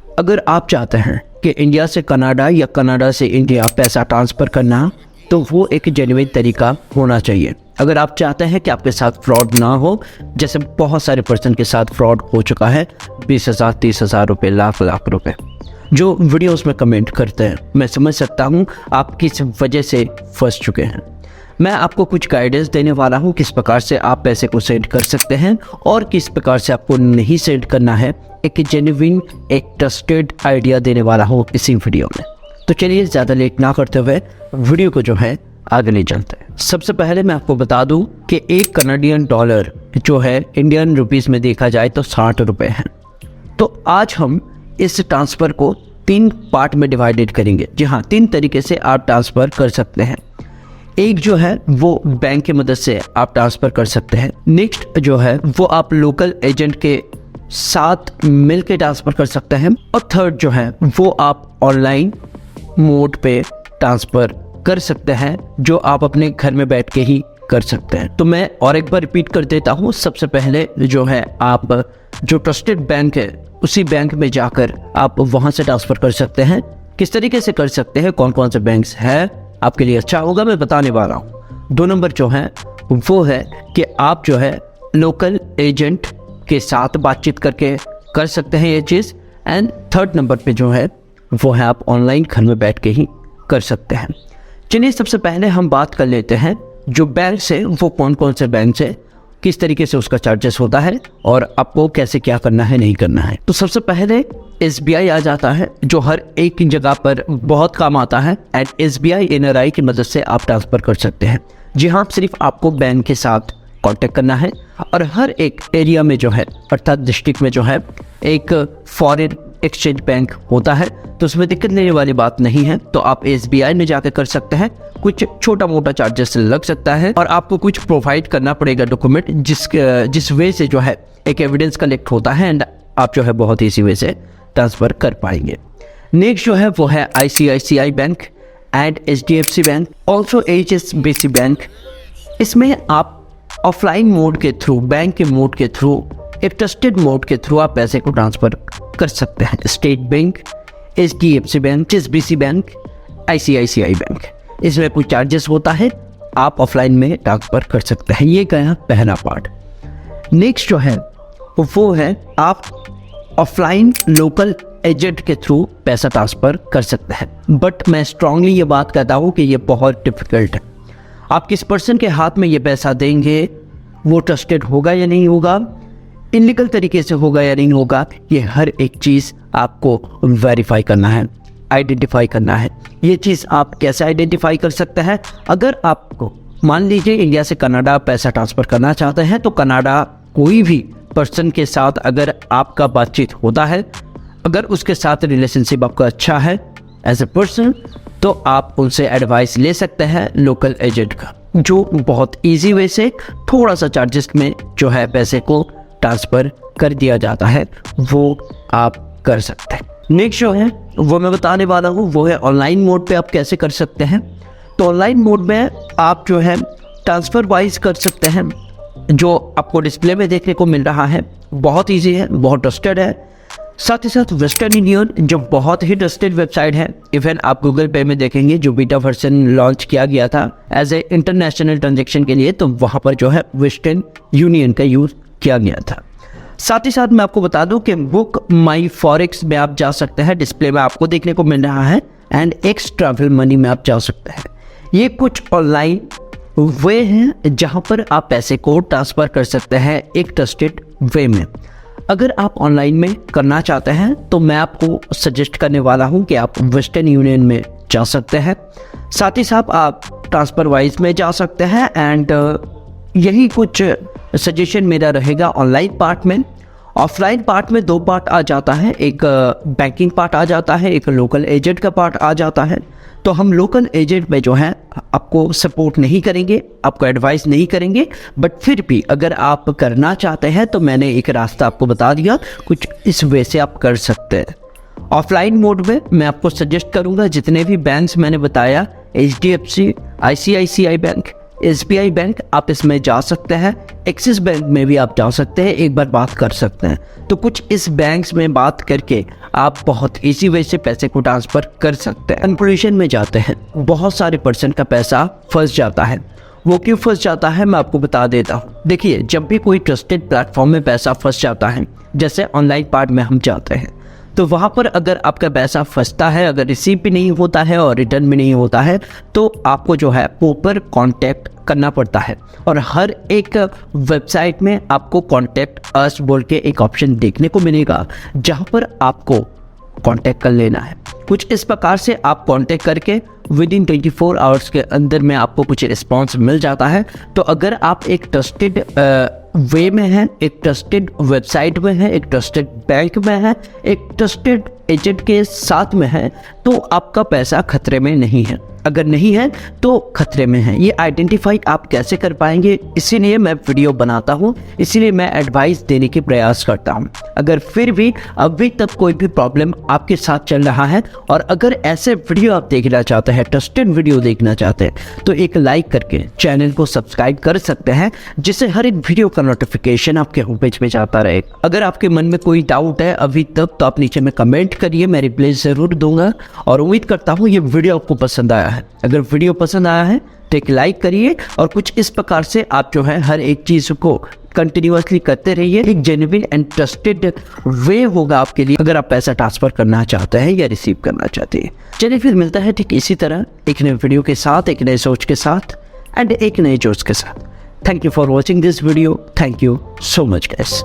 अगर आप चाहते हैं कि इंडिया से कनाडा या कनाडा से इंडिया पैसा ट्रांसफ़र करना, तो वो एक जेन्युइन तरीका होना चाहिए। अगर आप चाहते हैं कि आपके साथ फ्रॉड ना हो, जैसे बहुत सारे पर्सन के साथ फ्रॉड हो चुका है, 20,000 30,000 रुपये, लाख रुपए जो वीडियोस में कमेंट करते हैं, मैं समझ सकता हूँ आप किस वजह से फंस चुके हैं। मैं आपको कुछ गाइडेंस देने वाला हूँ किस प्रकार से आप पैसे को सेंड कर सकते हैं और किस प्रकार से आपको नहीं सेंड करना है। एक जेन्युइन, एक ट्रस्टेड आइडिया देने वाला हूँ इसी वीडियो में। तो चलिए ज़्यादा लेट ना करते हुए वीडियो को जो है आगे ले चलते हैं। सबसे पहले मैं आपको बता दूं कि एक कनाडियन डॉलर जो है इंडियन रुपीस में देखा जाए तो 60 रुपये है। तो आज हम इस ट्रांसफ़र को 3 पार्ट में डिवाइडेड करेंगे। जी हाँ, 3 तरीके से आप ट्रांसफ़र कर सकते हैं। एक जो है वो बैंक की मदद से आप ट्रांसफ़र कर सकते हैं। नेक्स्ट जो है वो आप लोकल एजेंट के साथ मिल के ट्रांसफ़र कर सकते हैं। और थर्ड जो है वो आप ऑनलाइन मोड पे ट्रांसफ़र कर सकते हैं, जो आप अपने घर में बैठ के ही कर सकते हैं। तो मैं और एक बार रिपीट कर देता हूँ। सबसे पहले जो है आप जो ट्रस्टेड बैंक है उसी बैंक में जाकर आप वहाँ से ट्रांसफ़र कर सकते हैं। किस तरीके से कर सकते हैं, कौन कौन से बैंक्स हैं, आपके लिए अच्छा होगा, मैं बताने वाला हूँ। 2 नंबर जो है वो है कि आप जो है लोकल एजेंट के साथ बातचीत करके कर सकते हैं ये चीज़। एंड 3rd नंबर पे जो है वो है आप ऑनलाइन घर में बैठ के ही कर सकते हैं। चलिए सबसे पहले हम बात कर लेते हैं जो बैंक है वो कौन कौन से बैंक है, किस तरीके से उसका चार्जेस होता है और आपको कैसे क्या करना है नहीं करना है। तो सबसे पहले SBI आ जाता है, जो हर एक जगह पर बहुत काम आता है। एंड SBI NRI की मदद से आप ट्रांसफ़र कर सकते हैं। जी हाँ, सिर्फ आपको बैंक के साथ कांटेक्ट करना है और हर एक एरिया में जो है, अर्थात डिस्ट्रिक्ट में जो है एक फॉरेन एक्सचेंज बैंक होता है, तो उसमें दिक्कत लेने वाली बात नहीं है। तो आप SBI में जाकर कर सकते हैं। कुछ छोटा मोटा चार्जेस लग सकता है और आपको कुछ प्रोवाइड करना पड़ेगा डॉक्यूमेंट, जिस वे से जो है एक एविडेंस कलेक्ट होता है एंड आप जो है बहुत ईजी वे से ट्रांसफ़र कर पाएंगे। नेक्स्ट जो है वो है ICICI bank and HDFC bank, also HSBC bank. इसमें आप ऑफलाइन मोड के थ्रू, बैंक के मोड के थ्रू, एक ट्रस्टेड मोड के थ्रू आप पैसे को ट्रांसफ़र कर सकते हैं। State bank, HDFC bank, HSBC bank, ICICI bank, इसमें कुछ चार्जेस होता है, आप ऑफलाइन में ट्रांसफ़र कर सकते हैं। ये गया पहला पार्ट। नेक्स्ट जो है वो है आप ऑफलाइन लोकल एजेंट के थ्रू पैसा ट्रांसफ़र कर सकते हैं। बट मैं स्ट्रांगली ये बात कहता हूँ कि ये बहुत डिफ़िकल्ट है। आप किस पर्सन के हाथ में ये पैसा देंगे, वो ट्रस्टेड होगा या नहीं होगा, इलीगल तरीके से होगा या नहीं होगा, ये हर एक चीज़ आपको वेरीफाई करना है, आइडेंटिफाई करना है। ये चीज़ आप कैसे आइडेंटिफाई कर सकते हैं? अगर आपको मान लीजिए इंडिया से कनाडा पैसा ट्रांसफ़र करना चाहते हैं, तो कनाडा कोई भी पर्सन के साथ अगर आपका बातचीत होता है, अगर उसके साथ रिलेशनशिप आपका अच्छा है एज ए पर्सन, तो आप उनसे एडवाइस ले सकते हैं लोकल एजेंट का, जो बहुत ईजी वे से थोड़ा सा चार्जेस में जो है पैसे को ट्रांसफ़र कर दिया जाता है, वो आप कर सकते हैं। नेक्स्ट जो है वो मैं बताने वाला हूँ वो है ऑनलाइन मोड पे आप कैसे कर सकते हैं। तो ऑनलाइन मोड में आप जो है ट्रांसफ़र वाइज कर सकते हैं, जो आपको डिस्प्ले में देखने को मिल रहा है। बहुत ईजी है, बहुत ट्रस्टेड है। साथ ही साथ वेस्टर्न यूनियन जो बहुत ही ट्रस्टेड वेबसाइट है, इवन आप गूगल पे में देखेंगे जो बीटा वर्जन लॉन्च किया गया था एज ए इंटरनेशनल ट्रांजेक्शन के लिए, तो वहाँ पर जो है वेस्टर्न यूनियन का यूज़ किया गया था। साथ ही साथ मैं आपको बता दूं कि बुक माई फॉरेक्स में आप जा सकते हैं, डिस्प्ले में आपको देखने को मिल रहा है। एंड एक्स ट्रैवल मनी में आप जा सकते हैं। ये कुछ ऑनलाइन वे हैं जहां पर आप पैसे को ट्रांसफ़र कर सकते हैं एक ट्रस्टेड वे में। अगर आप ऑनलाइन में करना चाहते हैं तो मैं आपको सजेस्ट करने वाला हूं कि आप वेस्टर्न यूनियन में जा सकते हैं। साथ ही साथ आप ट्रांसफ़र वाइज में जा सकते हैं। एंड यही कुछ सजेशन मेरा रहेगा ऑनलाइन पार्ट में। ऑफलाइन पार्ट में 2 पार्ट आ जाता है, एक बैंकिंग पार्ट आ जाता है, एक लोकल एजेंट का पार्ट आ जाता है। तो हम लोकल एजेंट में जो है आपको सपोर्ट नहीं करेंगे, आपको एडवाइस नहीं करेंगे, बट फिर भी अगर आप करना चाहते हैं तो मैंने एक रास्ता आपको बता दिया, कुछ इस वे से आप कर सकते हैं। ऑफलाइन मोड में मैं आपको सजेस्ट करूंगा जितने भी बैंक्स मैंने बताया, HDFC, ICICI bank, SBI bank आप इसमें जा सकते हैं, एक्सिस बैंक में भी आप जा सकते हैं, एक बार बात कर सकते हैं। तो कुछ इस बैंक्स में बात करके आप बहुत इजी वे से पैसे को ट्रांसफ़र कर सकते हैं। कंक्लूजन में जाते हैं, बहुत सारे पर्सन का पैसा फंस जाता है। वो क्यों फंस जाता है मैं आपको बता देता हूँ। देखिए, जब भी कोई ट्रस्टेड प्लेटफॉर्म में पैसा फंस जाता है, जैसे ऑनलाइन पार्ट में हम जाते हैं, तो वहाँ पर अगर आपका पैसा फंसता है, अगर रिसीव भी नहीं होता है और रिटर्न भी नहीं होता है, तो आपको जो है प्रॉपर कांटेक्ट करना पड़ता है। और हर एक वेबसाइट में आपको कांटेक्ट अस बोल के एक ऑप्शन देखने को मिलेगा, जहाँ पर आपको कांटेक्ट कर लेना है। कुछ इस प्रकार से आप कांटेक्ट करके विद इन 24 आवर्स के अंदर में आपको कुछ रिस्पॉन्स मिल जाता है। तो अगर आप एक ट्रस्टेड वे में हैं, एक ट्रस्टेड वेबसाइट में है, एक ट्रस्टेड बैंक में है, एक ट्रस्टेड एजेंट के साथ में है, तो आपका पैसा खतरे में नहीं है। अगर नहीं है तो खतरे में है। ये आइडेंटिफाई आप कैसे कर पाएंगे, इसीलिए मैं वीडियो बनाता हूँ, इसीलिए मैं एडवाइस देने की प्रयास करता हूँ। अगर फिर भी अभी तक कोई भी प्रॉब्लम आपके साथ चल रहा है और अगर ऐसे वीडियो आप देखना चाहते हैं, ट्रस्टेड वीडियो देखना चाहते हैं, तो एक लाइक करके चैनल को सब्सक्राइब कर सकते हैं, जिससे हर एक वीडियो का नोटिफिकेशन आपके होम पेज में जाता रहेगा। अगर आपके मन में कोई डाउट है अभी तक, तो आप नीचे में कमेंट करिए, मैं रिप्लाई ज़रूर दूंगा। और उम्मीद करता हूँ ये वीडियो आपको पसंद आया है। अगर वीडियो पसंद आया है तो एक लाइक करिए और कुछ इस प्रकार से आप जो है हर एक चीज़ को कंटिन्यूअसली करते रहिए। एक जेन्युइन एंड ट्रस्टेड वे होगा आपके लिए, अगर आप पैसा ट्रांसफर करना चाहते हैं या रिसीव करना चाहते हैं। चलिए फिर मिलता है ठीक इसी तरह एक नए वीडियो के साथ, एक नए सोच के साथ एंड एक नए जोश के साथ। Thank you for watching this video. Thank you so much guys.